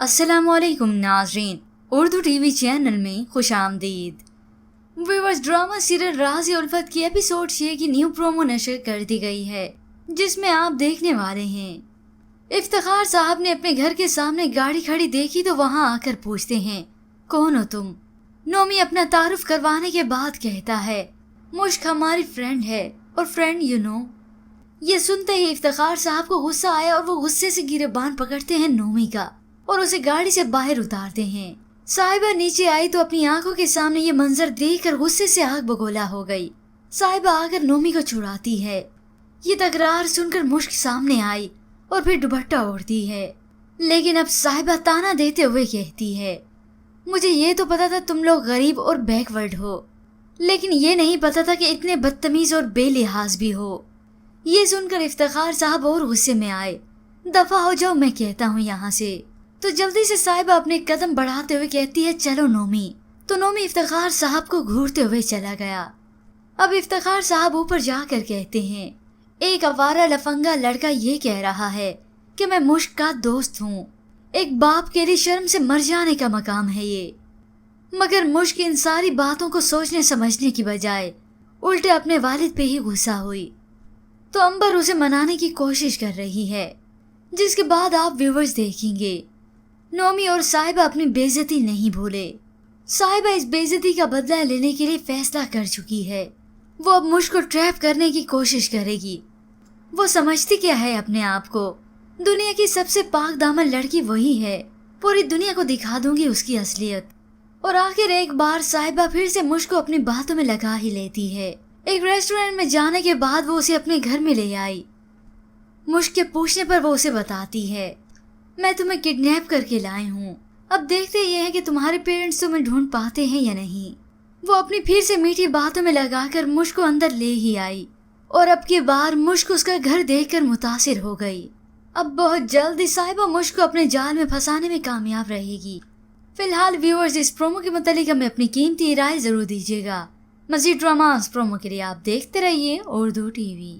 अस्सलामुअलैकुम नाज़रीन, Urdu TV channel में खुश आमदीद। व्यूअर्स, ड्रामा सीरियल राज़-ए-उल्फत की एपिसोड 6 की न्यू प्रोमो नशर कर दी गई है, जिसमें आप देखने वाले हैं इफ्तिखार साहब ने अपने घर के सामने गाड़ी खड़ी देखी तो वहां आकर पूछते हैं, कौन हो तुम? नोमी अपना तारुफ करवाने के बाद कहता है, मुश्क हमारी फ्रेंड है और फ्रेंड यू नो। ये सुनते ही इफ्तिखार साहब को गुस्सा आया और वो गुस्से से गिरबान पकड़ते हैं नोमी का और उसे गाड़ी से बाहर उतारते हैं। साहिबा नीचे आई तो अपनी आंखों के सामने ये मंजर देखकर गुस्से से आग बगोला हो गई। साहिबा आकर नोमी को छुड़ाती है। ये तकरार सुनकर मुश्क सामने आई और फिर दुपट्टा ओढ़ती है, लेकिन अब साहिबा ताना देते हुए कहती है, मुझे ये तो पता था तुम लोग गरीब और बैकवर्ड हो, लेकिन ये नहीं पता था कि इतने बदतमीज और बेलिहाज भी हो। ये सुनकर इफ्तिखार साहब और गुस्से में आए। दफा हो जाओ, मैं कहता हूँ यहाँ से। तो जल्दी से साहिबा अपने कदम बढ़ाते हुए कहती है, चलो नोमी। तो नोमी इफ्तिखार साहब को घूरते हुए चला गया। अब इफ्तिखार साहब ऊपर जाकर कहते हैं, एक आवारा लफंगा लड़का ये कह रहा है कि मैं मुश्क का दोस्त हूँ। एक बाप के लिए शर्म से मर जाने का मकाम है ये। मगर मुश्क इन सारी बातों को सोचने समझने की बजाय उल्टे अपने वालिद पे ही गुस्सा हुई। तो अंबर उसे मनाने की कोशिश कर रही है, जिसके बाद आप व्यूअर्स देखेंगे नोमी और साहिबा अपनी बेइज्जती नहीं भूले। साहिबा इस बेइज्जती का बदला लेने के लिए फैसला कर चुकी है। वो अब मुश्क को ट्रैप करने की कोशिश करेगी। वो समझती क्या है अपने आप को, दुनिया की सबसे पाक दामन लड़की वही है। पूरी दुनिया को दिखा दूंगी उसकी असलियत। और आखिर एक बार साहिबा फिर से मुश्क को अपनी बातों में लगा ही लेती है। एक रेस्टोरेंट में जाने के बाद वो उसे अपने घर में ले आई। मुश्क के पूछने पर वो उसे बताती है, मैं तुम्हें किडनैप करके लाई हूँ। अब देखते ये हैं कि तुम्हारे पेरेंट्स तुम्हें ढूंढ पाते हैं या नहीं। वो अपनी फिर से मीठी बातों में लगाकर मुश्क को अंदर ले ही आई और अब की बार मुश्क उसका घर देखकर मुतासिर हो गई। अब बहुत जल्द साहिबा मुश्क को अपने जाल में फंसाने में कामयाब रहेगी। फिलहाल व्यूअर्स, इस प्रोमो के मुतालिक हमें अपनी कीमती राय जरूर दीजिएगा। मज़ीद ड्रामास प्रोमो के लिए आप देखते रहिए उर्दू टीवी।